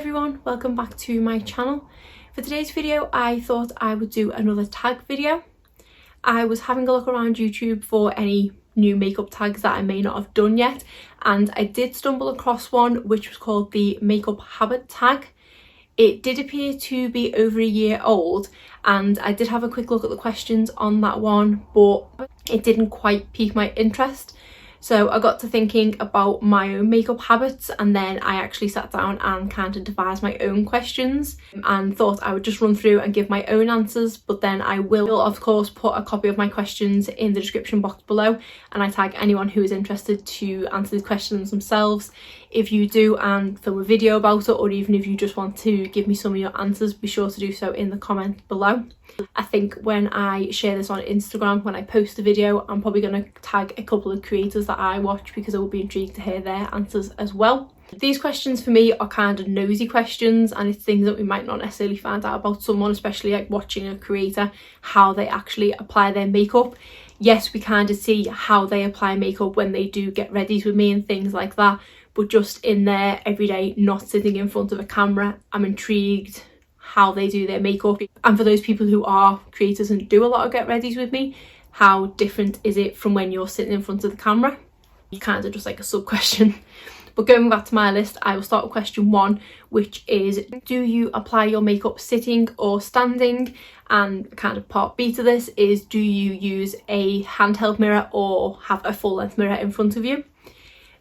everyone, welcome back to my channel. For today's video I thought I would do another tag video. I was having a look around YouTube for any new makeup tags that I may not have done yet, and I did stumble across one which was called the makeup habit tag. It did appear to be over a year old, and I did have a quick look at the questions on that one, but it didn't quite pique my interest. So I got to thinking about my own makeup habits, and then I actually sat down and kind of devised my own questions and thought I would just run through and give my own answers. But then I will of course put a copy of my questions in the description box below, and I tag anyone who is interested to answer these questions themselves. If you do and film a video about it, or even if you just want to give me some of your answers, be sure to do so in the comment below. I think when I share this on Instagram, when I post the video, I'm probably going to tag a couple of creators that I watch because I will be intrigued to hear their answers as well. These questions for me are kind of nosy questions, and it's things that we might not necessarily find out about someone, especially like watching a creator, how they actually apply their makeup. Yes, we kind of see how they apply makeup when they do get readies with me and things like that, but just in their everyday, not sitting in front of a camera, I'm intrigued how they do their makeup. And for those people who are creators and do a lot of get readies with me, how different is it from when you're sitting in front of the camera? Kind of just like a sub question. But going back to my list, I will start with question 1, which is, do you apply your makeup sitting or standing? And kind of part B to this is, do you use a handheld mirror or have a full length mirror in front of you?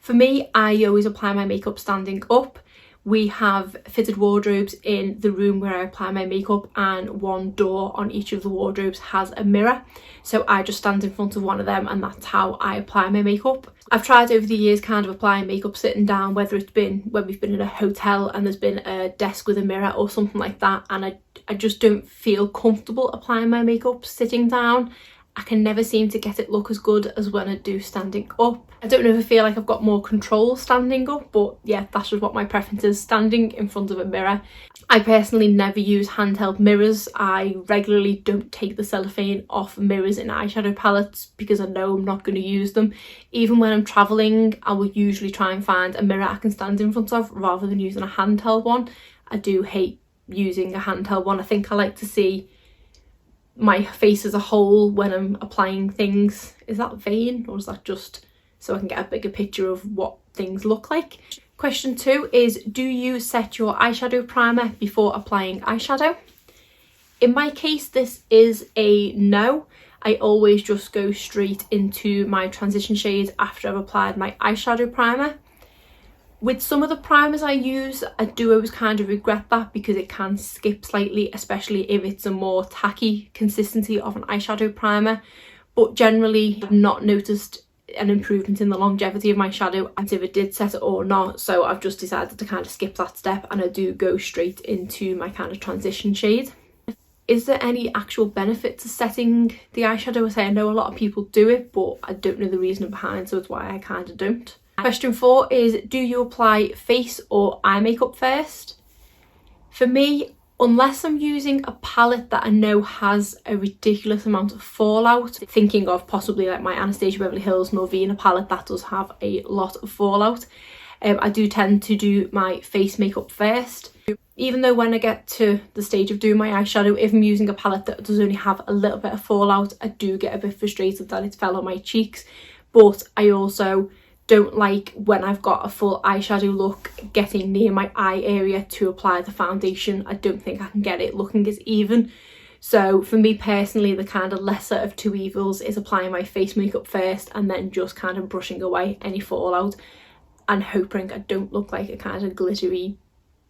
For me, I always apply my makeup standing up. We have fitted wardrobes in the room where I apply my makeup, and one door on each of the wardrobes has a mirror. So I just stand in front of one of them, and that's how I apply my makeup. I've tried over the years kind of applying makeup sitting down, whether it's been when we've been in a hotel and there's been a desk with a mirror or something like that, and I just don't feel comfortable applying my makeup sitting down. I can never seem to get it look as good as when I do standing up. I don't know if I feel like I've got more control standing up, but yeah, that's just what my preference is, standing in front of a mirror. I personally never use handheld mirrors. I regularly don't take the cellophane off mirrors in eyeshadow palettes because I know I'm not going to use them. Even when I'm travelling, I will usually try and find a mirror I can stand in front of rather than using a handheld one. I do hate using a handheld one. I think I like to see my face as a whole when I'm applying things. Is that vain, or is that just so I can get a bigger picture of what things look like? Question 2 is, do you set your eyeshadow primer before applying eyeshadow? In my case, this is a no. I always just go straight into my transition shades after I've applied my eyeshadow primer. With some of the primers I use, I do always kind of regret that because it can skip slightly, especially if it's a more tacky consistency of an eyeshadow primer. But generally, I've not noticed an improvement in the longevity of my shadow and if it did set it or not. So I've just decided to kind of skip that step, and I do go straight into my kind of transition shade. Is there any actual benefit to setting the eyeshadow? I say I know a lot of people do it, but I don't know the reason behind, so it's why I kind of don't. Question 4 is, do you apply face or eye makeup first? For me, unless I'm using a palette that I know has a ridiculous amount of fallout, thinking of possibly like my Anastasia Beverly Hills Norvina palette that does have a lot of fallout, I do tend to do my face makeup first. Even though when I get to the stage of doing my eyeshadow, if I'm using a palette that does only have a little bit of fallout, I do get a bit frustrated that it fell on my cheeks. But I also don't like, when I've got a full eyeshadow look, getting near my eye area to apply the foundation. I don't think I can get it looking as even. So for me personally, the kind of lesser of two evils is applying my face makeup first and then just kind of brushing away any fallout and hoping I don't look like a kind of glittery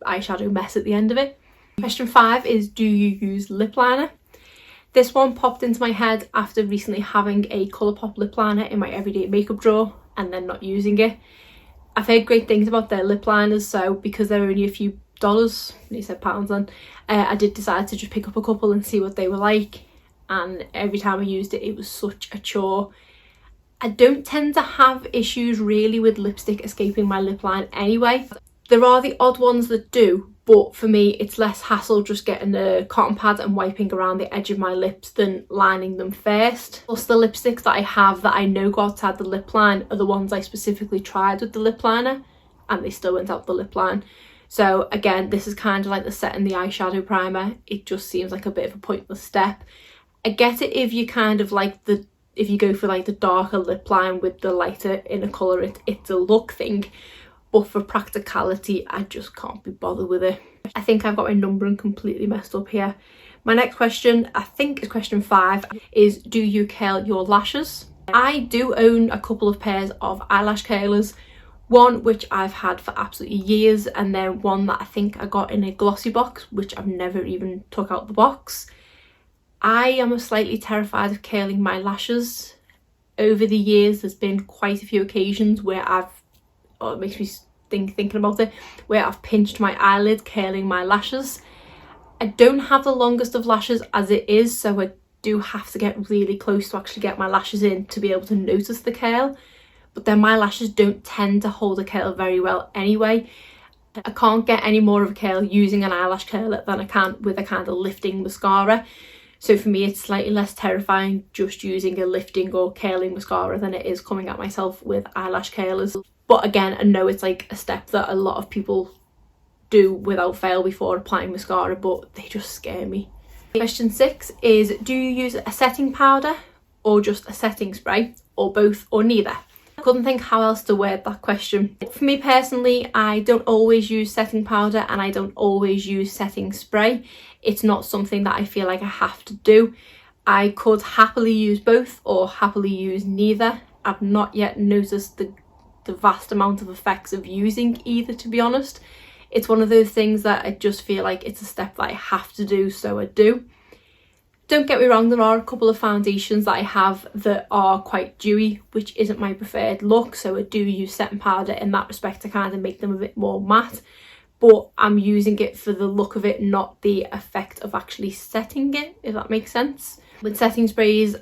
eyeshadow mess at the end of it. Question 5 is, do you use lip liner? This one popped into my head after recently having a Colourpop lip liner in my everyday makeup drawer and then not using it. I've heard great things about their lip liners, so because they're only a few dollars, they said pounds then, I did decide to just pick up a couple and see what they were like, and every time I used it, it was such a chore. I don't tend to have issues really with lipstick escaping my lip line anyway. There are the odd ones that do, but for me it's less hassle just getting a cotton pad and wiping around the edge of my lips than lining them first. Plus the lipsticks that I have that I know go outside the lip line are the ones I specifically tried with the lip liner, and they still went out the lip line. So again, this is kind of like the setting the eyeshadow primer. It just seems like a bit of a pointless step. I get it if you kind of like if you go for like the darker lip line with the lighter inner colour, it's a look thing. But for practicality, I just can't be bothered with it. I think I've got my numbering completely messed up here. My next question, I think is question 5, is do you curl your lashes? I do own a couple of pairs of eyelash curlers. One which I've had for absolutely years, and then one that I think I got in a glossy box, which I've never even took out the box. I am slightly terrified of curling my lashes. Over the years, there's been quite a few occasions where it makes me thinking about it, where I've pinched my eyelid curling my lashes. I don't have the longest of lashes as it is, so I do have to get really close to actually get my lashes in to be able to notice the curl. But then my lashes don't tend to hold a curl very well anyway. I can't get any more of a curl using an eyelash curler than I can with a kind of lifting mascara. So for me, it's slightly less terrifying just using a lifting or curling mascara than it is coming at myself with eyelash curlers. But again, I know it's like a step that a lot of people do without fail before applying mascara, but they just scare me. Question 6 is, do you use a setting powder or just a setting spray, or both or neither? I couldn't think how else to word that question. For me personally, I don't always use setting powder and I don't always use setting spray. It's not something that I feel like I have to do. I could happily use both or happily use neither. I've not yet noticed the vast amount of effects of using either, to be honest. It's one of those things that I just feel like it's a step that I have to do, so I do. Don't get me wrong, there are a couple of foundations that I have that are quite dewy, which isn't my preferred look, so I do use setting powder in that respect to kind of make them a bit more matte. But I'm using it for the look of it, not the effect of actually setting it, if that makes sense. With setting sprays,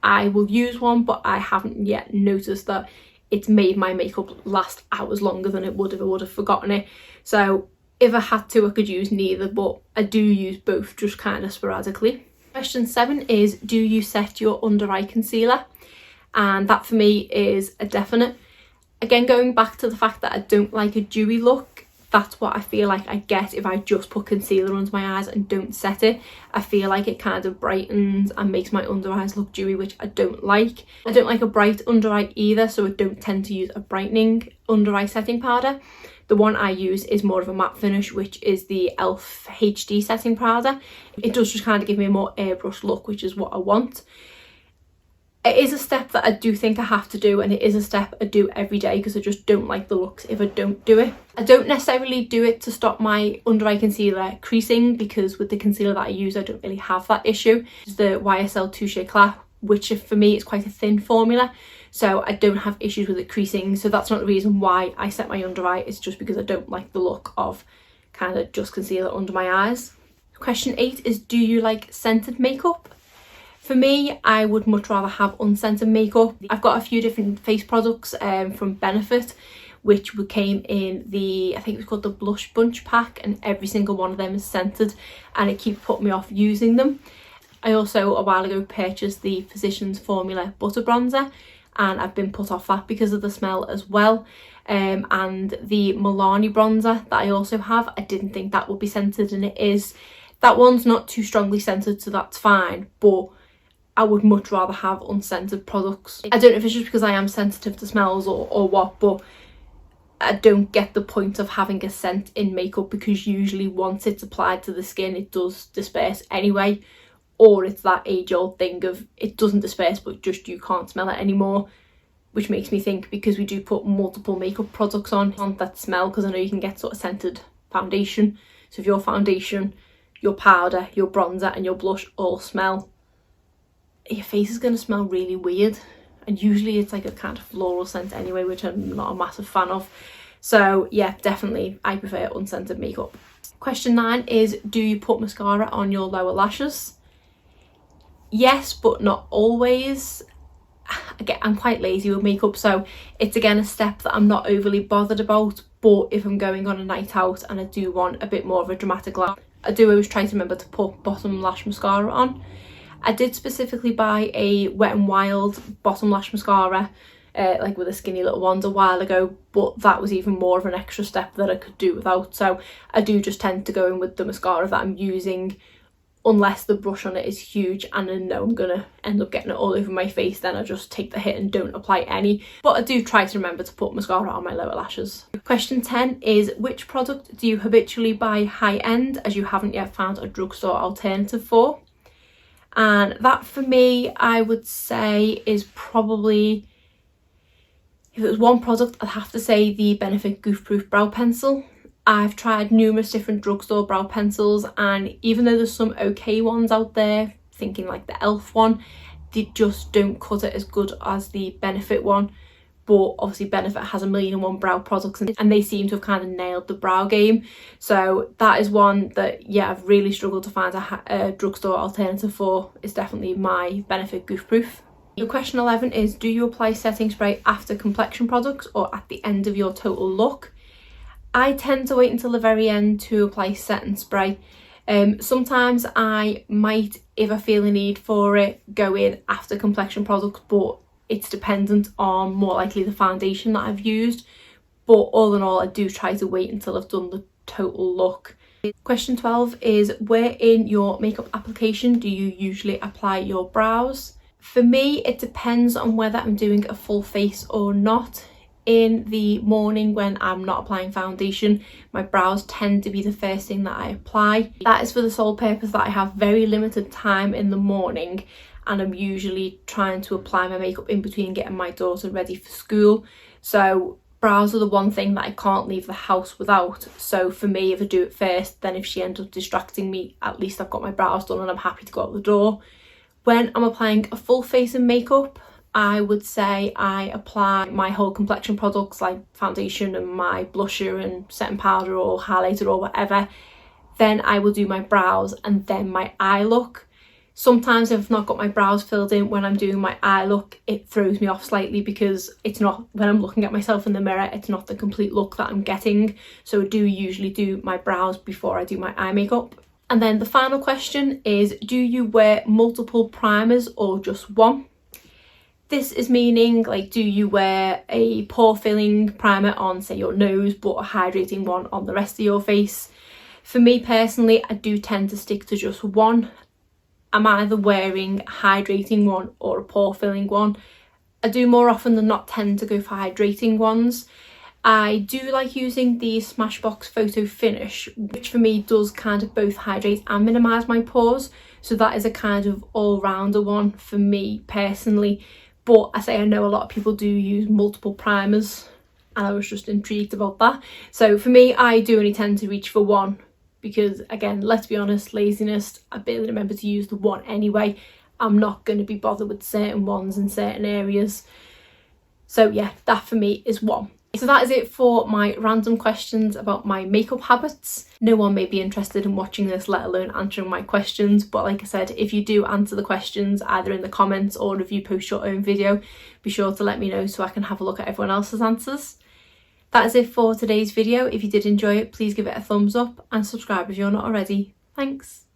I will use one, but I haven't yet noticed that it's made my makeup last hours longer than it would if I would have forgotten it. So if I had to, I could use neither, but I do use both just kind of sporadically. Question 7 is, do you set your under eye concealer? And that for me is a definite. Again, going back to the fact that I don't like a dewy look, that's what I feel like I get if I just put concealer under my eyes and don't set it. I feel like it kind of brightens and makes my under eyes look dewy, which I don't like. I don't like a bright under eye either, so I don't tend to use a brightening under eye setting powder. The one I use is more of a matte finish, which is the e.l.f. HD setting powder. It does just kind of give me a more airbrush look, which is what I want. It is a step that I do think I have to do, and it is a step I do every day because I just don't like the looks if I don't do it. I don't necessarily do it to stop my under eye concealer creasing, because with the concealer that I use I don't really have that issue. It's the YSL Touche Éclat, which for me is quite a thin formula, so I don't have issues with it creasing. So that's not the reason why I set my under eye, it's just because I don't like the look of kind of just concealer under my eyes. Question 8 is, do you like scented makeup? For me, I would much rather have unscented makeup. I've got a few different face products from Benefit, which came in the, I think it was called the Blush Bunch pack, and every single one of them is scented and it keeps putting me off using them. I also, a while ago, purchased the Physicians Formula Butter Bronzer, and I've been put off that because of the smell as well. And the Milani bronzer that I also have, I didn't think that would be scented, and it is. That one's not too strongly scented, so that's fine, but I would much rather have unscented products. I don't know if it's just because I am sensitive to smells or what, but I don't get the point of having a scent in makeup, because usually once it's applied to the skin it does disperse anyway, or it's that age-old thing of it doesn't disperse but just you can't smell it anymore, which makes me think, because we do put multiple makeup products on that smell, because I know you can get sort of scented foundation. So if your foundation, your powder, your bronzer and your blush all smell, your face is going to smell really weird, and usually it's like a kind of floral scent anyway, which I'm not a massive fan of. So yeah, definitely I prefer unscented makeup. Question 9 is, do you put mascara on your lower lashes? Yes, but not always. Again, I'm quite lazy with makeup, so it's again a step that I'm not overly bothered about. But if I'm going on a night out and I do want a bit more of a dramatic lash, I do always try to remember to put bottom lash mascara on. I did specifically buy a Wet n Wild bottom lash mascara like with a skinny little wand a while ago, but that was even more of an extra step that I could do without. So I do just tend to go in with the mascara that I'm using, unless the brush on it is huge and I know I'm gonna end up getting it all over my face. Then I just take the hit and don't apply any, but I do try to remember to put mascara on my lower lashes. Question 10 is, which product do you habitually buy high end as you haven't yet found a drugstore alternative for? And that for me, I would say, is probably, if it was one product, I'd have to say the Benefit Goof Proof Brow Pencil. I've tried numerous different drugstore brow pencils, and even though there's some okay ones out there, thinking like the e.l.f. one, they just don't cut it as good as the Benefit one. But obviously Benefit has 1,000,001 brow products, and they seem to have kind of nailed the brow game. So that is one that, yeah, I've really struggled to find a drugstore alternative for. It's definitely my Benefit Goof Proof. So question 11 is, do you apply setting spray after complexion products or at the end of your total look? I tend to wait until the very end to apply setting spray. Sometimes I might, if I feel a need for it, go in after complexion products, but it's dependent on more likely the foundation that I've used. But all in all, I do try to wait until I've done the total look. Question 12 is, where in your makeup application do you usually apply your brows? For me, it depends on whether I'm doing a full face or not. In the morning when I'm not applying foundation, my brows tend to be the first thing that I apply. That is for the sole purpose that I have very limited time in the morning, and I'm usually trying to apply my makeup in between getting my daughter ready for school. So brows are the one thing that I can't leave the house without. So for me, if I do it first, then if she ends up distracting me, at least I've got my brows done and I'm happy to go out the door. When I'm applying a full face of makeup, I would say I apply my whole complexion products like foundation and my blusher and setting powder or highlighter or whatever. Then I will do my brows and then my eye look. Sometimes if I've not got my brows filled in when I'm doing my eye look, it throws me off slightly because it's not, when I'm looking at myself in the mirror, it's not the complete look that I'm getting. So I do usually do my brows before I do my eye makeup. And then the final question is, do you wear multiple primers or just one? This is meaning, like, do you wear a pore filling primer on, say, your nose, but a hydrating one on the rest of your face? For me personally, I do tend to stick to just one. I'm either wearing a hydrating one or a pore filling one. I do more often than not tend to go for hydrating ones. I do like using the Smashbox Photo Finish, which for me does kind of both hydrate and minimise my pores. So that is a kind of all-rounder one for me personally. But I say I know a lot of people do use multiple primers, and I was just intrigued about that. So for me, I do only tend to reach for one because, again, let's be honest, laziness, I barely remember to use the one anyway. I'm not going to be bothered with certain ones in certain areas. So yeah, that for me is one. So that is it for my random questions about my makeup habits. No one may be interested in watching this, let alone answering my questions, but like I said, if you do answer the questions either in the comments or if you post your own video, be sure to let me know so I can have a look at everyone else's answers. That is it for today's video. If you did enjoy it, please give it a thumbs up and subscribe if you're not already. Thanks.